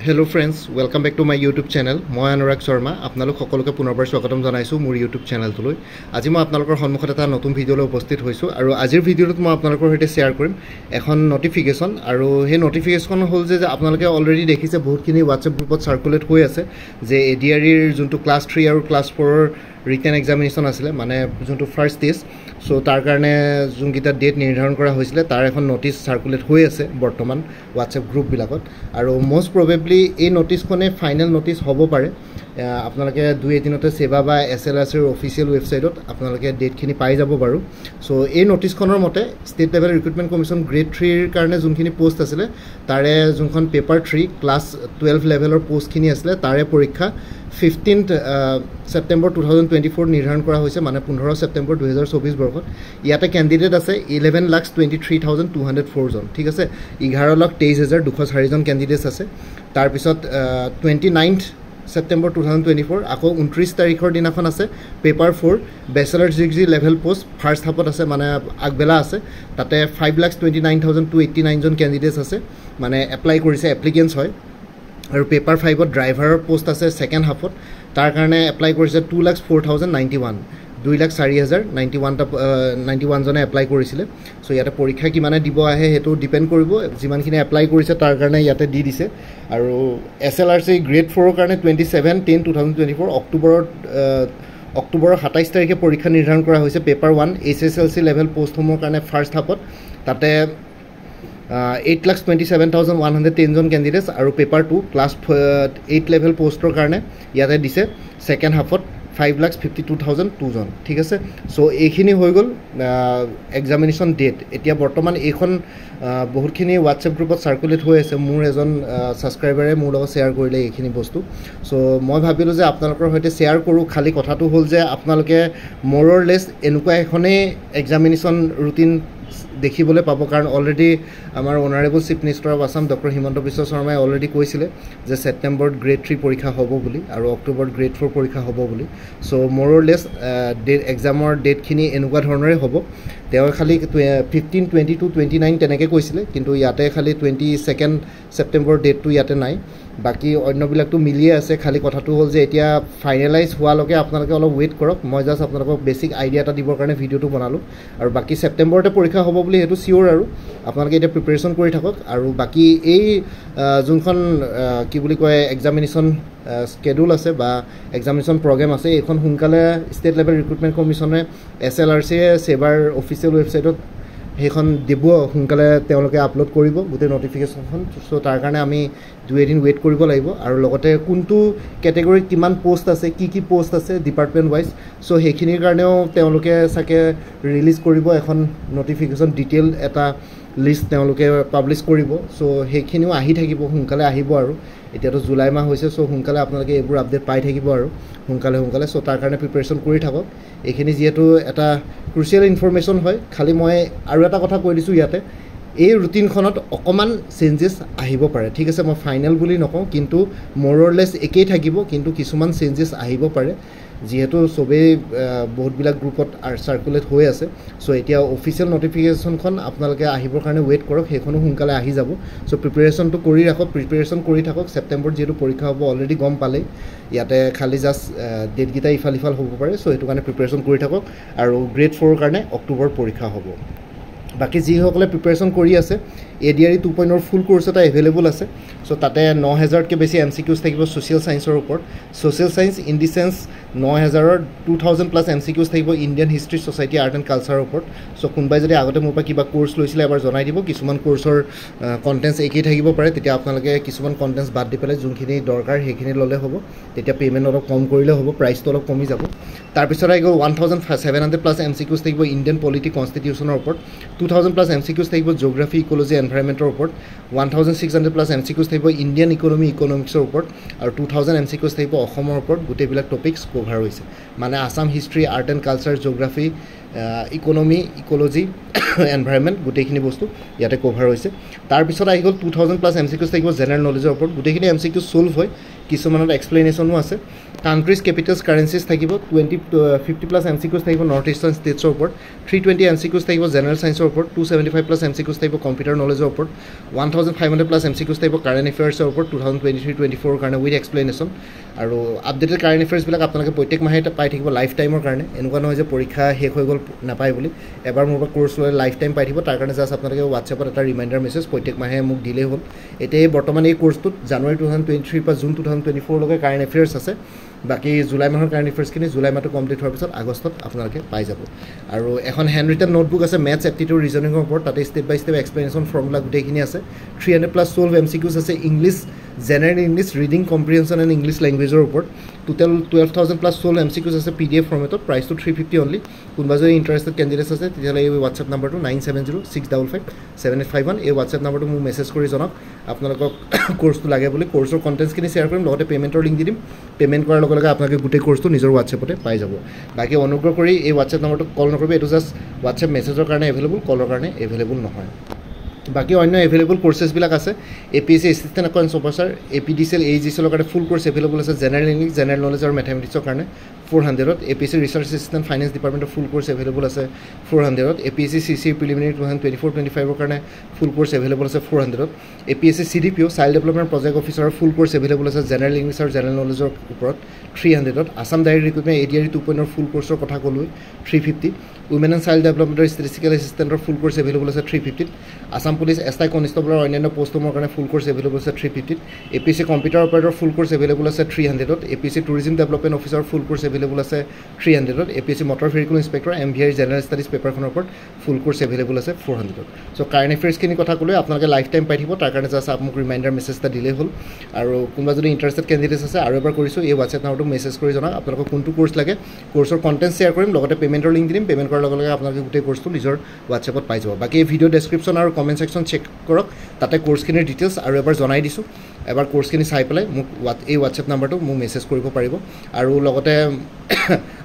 Hello friends, welcome back to my YouTube channel. Moi Anurag Sharma. আপোনালোক সকলোকে পুনৰবাৰ স্বাগতম জনাইছো মোৰ YouTube চেনেলটোলৈ। আজি মই আপোনালোকৰ সন্মুখত এটা নতুন ভিডিঅলৈ উপস্থিত হৈছো আৰু আজিৰ ভিডিঅ'টোত মই আপোনালোকৰ সৈতে শেয়াৰ কৰিম এখন নটিফিকেশন আৰু সেই নটিফিকেশন হ'ল যে আপোনালোকে অলৰেডি দেখিছে বহুতখিনি WhatsApp গ্ৰুপত সাৰ্কুলেট হৈ আছে যে ADREৰ যোনটো ক্লাছ 3 আৰু ক্লাছ 4 ৰ ৰিটেন এক্সামিনেশন আছিলে মানে যোনটো ফাৰ্স্ট টেষ্ট সো তাৰ কাৰণে যোনকিটা ডেট নিৰ্ধাৰণ কৰা হৈছিল তাৰ এখন নটিচ সাৰ্কুলেট হৈ আছে বৰ্তমান WhatsApp গ্ৰুপ বিলাকত আৰু মোস্ট প্ৰবেবলি এই নটিচখনে ফাইনেল নটিচ হ'ব পাৰে আপোনালোকে দুই এদিনতে সেবা বা SLRCৰ অফিচিয়েল ৱেবছাইটত আপোনালোকে ডেটখিনি পাই যাব বাৰু সো এই নটিচখনৰ মতে state level recruitment commission grade 3 ৰ কাৰণে যোনখিনি পোষ্ট আছিল তাৰে যোনখন পেপাৰ 3 ক্লাছ 12 লেভেলৰ পোষ্টখিনি আছিল তাৰে পৰীক্ষা 15th September 2024 নিৰ্ধাৰণ কৰা হৈছে মানে 15 September 2024 বৰ্ষত ইয়াতে ক্যান্ডিডেট আছে 11,23,204 জন ঠিক আছে 11,23,204 জন ক্যান্ডিডেটস আছে তাৰ পিছত 29th September 2024 আকৌ 29 তাৰিখৰ দিনাখন আছে paper 4 bachelor degree level post first হাফত আছে মানে আগবেলা আছে তাতে 5,29,289 জন ক্যান্ডিডেটস আছে মানে এপ্লাই কৰিছে এপ্লিকেন্টস হয় আৰু পেপাৰ 5 ত ড্ৰাইভাৰৰ পোষ্ট আছে সেকেন্ড হাফত তাৰ কাৰণে এপ্লাই কৰিছে 2,04,091 2,04,091 জনে এপ্লাই কৰিছিল সো ইয়াতে পৰীক্ষা কিমানে দিব আহে হেতু ডিপেন্ড কৰিব যিমানখিনি এপ্লাই কৰিছে তাৰ কাৰণে ইয়াতে দি দিছে আৰু SLRC গ্ৰেড 4 ৰ কাৰণে 27/10/2024 অক্টোবৰৰ 27 তাৰিখে পৰীক্ষা নিৰ্ধাৰণ কৰা হৈছে পেপাৰ 1 SSLC লেভেল পোষ্টসমূহৰ কাৰণে ফাৰ্স্ট হাফত তাতে 8,27,110 জন ক্যান্ডিডেটস আৰু পেপাৰ 2 ক্লাছ 8 লেভেল পোষ্টৰ কাৰণে ইয়াতে দিছে সেকেন্ড হাফত 5,52,002 জন ঠিক আছে সো এইখিনি হৈ গল এক্সামিনেশন ডেট এতিয়া বৰ্তমান এইখন বহুতখিনি WhatsApp গ্ৰুপত সাৰ্কুলেট হৈ আছে মোৰ এজন সাবস্ক্ৰাইবাৰে মোৰ লগত শেয়াৰ কৰিলে এইখিনি বস্তু সো মই ভাবিলো যে আপোনালোকৰ সৈতে শেয়াৰ কৰো খালি কথাটো হ'ল যে আপোনালোকে মোৰ অৰ লেছ এনেকুৱা এখনে এক্সামিনেশন ৰুটিন দেখিবলৈ পাব কাৰণ অলৰেডি আমাৰ honourable chief minister of Assam doctor Himanta Biswa শৰ্মাই অলৰেডি কৈছিলে যে সেপ্টেম্বৰত গ্ৰেড 3 পৰীক্ষা হ'ব বুলি আৰু অক্টোবৰত গ্ৰেড 4 পৰীক্ষা হ'ব বুলি সো মোৰ অৰ লেছ ডেট এক্সামৰ ডেটখিনি এনেকুৱা ধৰণৰে হ'ব তেওঁ খালি 15 22 29 তেনেকৈ কৈছিলে কিন্তু ইয়াতে খালি 22nd সেপ্টেম্বৰ ডেটটো ইয়াতে নাই বাকি অন্যবিলাকটো মিলিয়ে আছে খালি কথাটো হ'ল যে এতিয়া ফাইনালাইজ হোৱালৈকে আপোনালোকে অলপ ওয়েট কৰক মই জাস্ট আপোনালোকক বেসিক আইডিয়া এটা দিবৰ কাৰণে ভিডিওটো বনালো আৰু বাকি সেপ্টেম্বৰতে পৰীক্ষা হ'ব বুলি হেতু সিওৰ আৰু আপোনালোকে এটা প্ৰিপাৰেচন কৰি থাকক আৰু বাকি এই যোনখন কি বুলি কয় এক্সামিনেশন স্কেডুল আছে বা এক্সামিনেশন প্ৰগ্ৰাম আছে এখন হুনকালে ষ্টেট লেভেল ৰিক্ৰুটমেন্ট কমিশনে SLRC সেবাৰ অফিচিয়েল ৱেবছাইটত হেখন দিব হুনকালে তেওঁলোকে আপলোড কৰিব গুটে নটিফিকেশনখন সো তাৰ কাৰণে আমি দুই এদিন ওয়েট কৰিব লাগিব আৰু লগতে কোনটো ক্যাটেগৰি কিমান পোষ্ট আছে কি পোষ্ট আছে ডিপাৰ্টমেন্ট ওয়াইজ সো হেখিনিৰ কাৰণেও তেওঁলোকে সাকে ৰিলিজ কৰিব এখন নটিফিকেশন ডিটেইল এটা লিষ্ট তেওঁলোকে পাবলিশ কৰিব সো হেখিনিও আহি থাকিব হুনকালে আহিব আৰু এতিয়াতো জুলাই মাহ হৈছে সো হুনকালে আপোনালোকে এইবোৰ আপডেট পাই থাকিব আৰু হুনকালে সো তাৰ কাৰণে প্ৰিপাৰেচন কৰি থাকক এইখিনি যেহেতু এটা ক্ৰুচিয়েল ইনফৰমেশন হয় খালি মই আৰু এটা কথা কৈ দিছো ইয়াতে এই ৰুটিনখনত অকমান চেঞ্জেস আহিব পাৰে ঠিক আছে মই ফাইনাল বুলি নকওঁ কিন্তু মোৰ অৰ লেছ একেই থাকিব কিন্তু কিছুমান চেঞ্জেস আহিব পাৰে যেহেতু সবে বহুত বিলাক গ্ৰুপত সাৰ্কুলেট হৈ আছে সো এতিয়া অফিচিয়েল নটিফিকেশনখন আপোনালোকে আহিবৰ কাৰণে ওয়েট কৰক হেখনো হুনকালে আহি যাব সো প্ৰিপাৰেচনটো কৰি ৰাখক প্ৰিপাৰেচন কৰি থাকক সেপ্টেম্বৰ যেটো পৰীক্ষা হ'ব অলৰেডি গম পালে ইয়াতে খালি জাস্ট ডেট গিটা ইফাল হ'ব পাৰে সো এটো কাৰণে প্ৰিপাৰেচন কৰি থাকক আৰু গ্ৰেড 4 ৰ কাৰণে অক্টোবৰ পৰীক্ষা হ'ব বাকি যি সকলে প্ৰিপাৰেচন কৰি আছে ADRE 2.0 ৰ ফুল কোৰ্স এটা अवेलेबल আছে সো তাতে 9000 কে বেছি MCQs থাকিব সোশ্যাল সায়েন্সৰ ওপৰত social science in the sense 9000 ৰ 2000 প্লাস MCQs থাকিব Indian history society art and কালচাৰৰ ওপৰত সো কোনবাই যদি আগতে মোৰ পৰা কিবা কোৰ্স লৈছিলে এবাৰ জনাই দিব কিছুমান কোৰ্সৰ কন্টেন্টস একেই থাকিব পাৰে তেতিয়া আপোনালোকে কিছুমান কন্টেন্টস বাদ দি পেলাই যোনখিনি দৰকাৰ হেখিনি ললে হ'ব তেতিয়া পেমেন্ট অলপ কম কৰিলে হ'ব প্ৰাইসটো অলপ কমি যাব তাৰ পিছত আইগো 1700 প্লাস MCQs থাকিব ইন্ডিয়ান পলিটি কনস্টিটিউশনৰ ওপৰত 2000 প্লাস MCQs থাকিব জিওগ্ৰাফি ইকোলজি এনভাইৰনমেন্টৰ ওপৰত 1600 প্লাস MCQs থাকিব ইন্ডিয়ান ইকোনমিক্সৰ ওপৰত আৰু 2000 MCQs থাকিব অসমৰ ওপৰত গুটেবিলাক টপিকস কভাৰ হৈছে মানে Assam history art and culture geography economy ecology environment গোটেইখিনি বস্তু ইয়াতে কভাৰ হৈছে তাৰপিছত আহি গ'ল 2000+ MCQs থাকিব জেনেৰেল নলেজৰ ওপৰত গোটেইখিনি MCQ সলভ হয় কিছুমানত এক্সপ্লেনেশ্যনো আছে কাণ্ট্ৰিজ কেপিটেলছ কাৰেঞ্চিজ থাকিব 50+ MCQs থাকিব নৰ্থ ইষ্টাৰ্ণ ষ্টেটছৰ ওপৰত 320 MCQs থাকিব জেনেৰেল ছায়েন্সৰ ওপৰত 275+ MCQs থাকিব কম্পিউটাৰ নলেজৰ ওপৰত 1500+ MCQs থাকিব কাৰেণ্ট এফেয়াৰ্ছৰ ওপৰত 2023-24 কাৰণে উইথ এক্সপ্লেনেশ্যন আৰু আপডেটেড কাৰেণ্ট এফেয়াৰ্ছবিলাক আপোনালোকে প্ৰত্যেক মাহে পাই থাকিব লাইফ টাইমৰ কাৰণে এনেকুৱা নহয় যে পৰীক্ষা শেষ হৈ গ'ল নাপায় বুলি এবাৰ মোৰ পৰা কোৰ্ছ লৈ লাইফ টাইম পাই থাকিব তাৰ কাৰণে জাষ্ট আপোনালোকে হোৱাটছএপত এটা ৰিমাইণ্ডাৰ মেছেজ প্ৰত্যেক মাহে মোক দিলেই হ'ল এতিয়া বৰ্তমান এই কোৰ্ছটোত জানুৱাৰী 2023 পৰা জুন 2024 লৈকে কাৰেণ্ট এফেয়াৰ্ছ আছে বাকি জুলাই মাহৰ কাৰেণ্ট এফেয়াৰ্ছখিনি জুলাই মাহটো কমপ্লিট হোৱাৰ পিছত আগষ্টত আপোনালোকে পাই যাব আৰু এখন হেণ্ড ৰিটেন নোটবুক আছে মেথছ এপ্টিটিউড ৰিজনিঙৰ ওপৰত তাতে step by step explanation formula গোটেইখিনি আছে 300+ সলভ MCQs আছে English general English reading comprehension and English লেংগুৱেজৰ ওপৰত টোটেল 12,000+ সলভ MCQs আছে PDF ফৰ্মেটত প্ৰাইচটো 350 অনলি কোনোবা যদি ইণ্টাৰেষ্টেড কেণ্ডিডেটছ আছে তেতিয়াহ'লে এই হোৱাটছএপ নাম্বাৰটো 9706557851 এই হোৱাটছএপ নাম্বাৰটো মোক মেছেজ কৰি জনাওক আপোনালোকক কোৰ্ছটো লাগে বুলি কোৰ্ছৰ কণ্টেণ্টছখিনি শ্বেয়াৰ কৰিম লগতে পে'মেণ্টৰ লিংক দি দিম পে'মেণ্ট কৰাৰ লগে লগে আপোনালোকে গোটেই কোৰ্ছটো নিজৰ হোৱাটছএপতে পাই যাব বাকী অনুগ্ৰহ কৰি এই হোৱাটছএপ নাম্বাৰটোক কল নকৰিব এইটো জাষ্ট হোৱাটছএপ মেছেজৰ কাৰণে এভেইলেবল কলৰ কাৰণে এভেইলেবল নহয় বাকি অন্য এভেইলেবল কোৰ্চেছবিলাক আছে APSC assistant accounts officer APDCL AGCলৰ কাৰণে ফুল কোৰ্ছ এভেইলেবল আছে জেনেৰেল ইংলিছ জেনেৰেল নলেজ আৰু মেথমেটিক্সৰ কাৰণে 400ত APSC ৰিচাৰ্চ এছিষ্টেণ্ট ফাইনেন্স ডিপাৰ্টমেণ্টৰ ফুল কোৰ্ছ এভেইলেবল আছে 400ত APSC CC প্ৰিলিমিনাৰী 2024-25ৰ কাৰণে ফুল কোৰ্ছ এভেইলেবল আছে 400ত APSC CDPO child development project অফিচাৰৰ ফুল কোৰ্ছ এভেইলেবল আছে জেনেৰেল ইংলিছ আৰু জেনেৰেল নলেজৰ ওপৰত 300ত Assam direct recruitment ADRE 2.0 full কোৰ্ছৰ কথা ক'লোৱে 350 উইমেন এণ্ড চাইল্ড ডেভেলপমেণ্টৰ ষ্টেটিষ্টিকেল এছিষ্টেণ্টৰ ফুল কোৰ্ছ এভেইলেবল আছে 350ত আছাম পুলিচ SI কনষ্টেবলৰ অন্যান্য পোষ্টৰ কাৰণে ফুল কোৰ্ছ এভেইলেবল আছে 350ত APSC computer operator full course available আছে 300ত APSC tourism development officer full course available আছে 300ত APSC motor vehicle inspector MVI general studies পেপাৰখনৰ ওপৰত ফুল কোৰ্ছ এভেইলেবল আছে 400ত চ' কাৰেণ্ট এফেয়াৰ্ছখিনি কথা ক'লে আপোনালোকে লাইফ টাইম পাই থাকিব তাৰ কাৰণে জাষ্ট মোক ৰিমাইণ্ডাৰ মেছেজ এটা দিলেই হ'ল আৰু কোনোবা যদি ইণ্টাৰেষ্টেড কেণ্ডিডেটছ আছে আৰু এবাৰ কৰিছোঁ এই হোৱাটছএপ নাম্বাৰটো মেছেজ কৰি জনাওক আপোনালোকক কোনটো কোৰ্ছ লাগে কোৰ্ছৰ কণ্টেণ্ট শ্বেয়াৰ কৰিম লগতে পে'মেণ্টৰ লিংক দিম পে'মেণ্ট কৰাৰ লগে লগে আপোনালোকে গোটেই কোৰ্ছটো নিজৰ হোৱাটছএপত পাই যাব বাকী এই ভিডিঅ' ডেছক্ৰিপশ্যন আৰু কমেণ্ট ছেকশ্যন চেক কৰক তাতে কোৰ্ছখিনিৰ ডিটেইলছ আৰু এবাৰ জনাই দিছোঁ এবাৰ কোৰ্ছখিনি চাই পেলাই মোক এই হোৱাটছএপ নাম্বাৰটো মোক মেছেজ কৰিব পাৰিব আৰু লগতে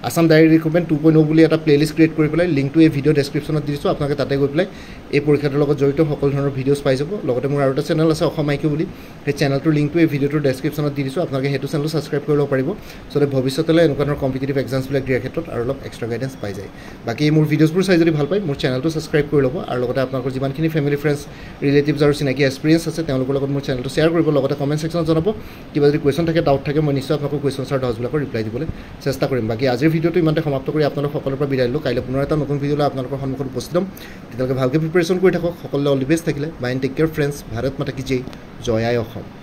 আছাম ডায়েৰী ৰিক্ৰুটমেণ্ট 2.0 বুলি এটা প্লেলিষ্ট ক্ৰিয়েট কৰি পেলাই লিংকটো এই ভিডিঅ' ডেছক্ৰিপশ্যনত দি দিছোঁ আপোনালোকে তাতে গৈ পেলাই এই পৰীক্ষাটোৰ লগত জড়িত সকলো ধৰণৰ ভিডিঅ'ছ পাই যাব লগতে মোৰ আৰু এটা চেনেল আছে অসম IQ বুলি সেই চেনেলটোৰ লিংকটো এই ভিডিঅ'টোৰ ডেছক্ৰিপশ্যনত দি দিছোঁ আপোনালোকে সেইটো চেনেলটো ছাবস্ক্ৰাইব কৰি ল'ব পাৰিব যাতে ভৱিষ্যতলৈ এনেকুৱা ধৰণৰ কম্পিটিটিভ এক্সামছবিলাক দিয়াৰ ক্ষেত্ৰত আৰু অলপ এক্সট্ৰা গাইডেঞ্চ পাই যায় বাকী মোৰ ভিডিঅ'ছবোৰ চাই যদি ভাল পায় মোৰ চেনেলটো ছাবস্ক্ৰাইব কৰি ল'ব আৰু লগতে আপোনালোকৰ যিমানখিনি ফেমিলি ফ্ৰেণ্ডছ ৰিলেটিভছ আৰু চিনাকি এক্সপিৰিয়েঞ্চ আছে তেওঁলোকৰ লগত মোৰ চেনেলটো শ্বেয়াৰ কৰিব লগতে কমেণ্ট ছেকশ্যনত জনাব কিবা যদি কুৱেশ্যন থাকে ডাউট থাকে মই নিশ্চয় আপোনালোকৰ কুৱেশ্যনছ আৰু ডাউটছবিলাকৰ ৰিপ্লাই দিবলৈ চেষ্টা কৰিম বাকী আজিৰ ভিডিঅ'টো ইমানতে সমাপ্ত কৰি আপোনালোক সকলোৰে পৰা বিদায় দিলোঁ কাইলৈ পুনৰ এটা নতুন ভিডিঅ' লৈ আপোনালোকৰ সন্মুখত উপস্থিত হ'ম তেতিয়ালৈকে ভালকৈ প্ৰিপেৰেশ্যন কৰি থাকক সকলোৱে অল দি বেষ্ট থাকিলে bye and take care friends Bharat Mata কি জয় আই অসম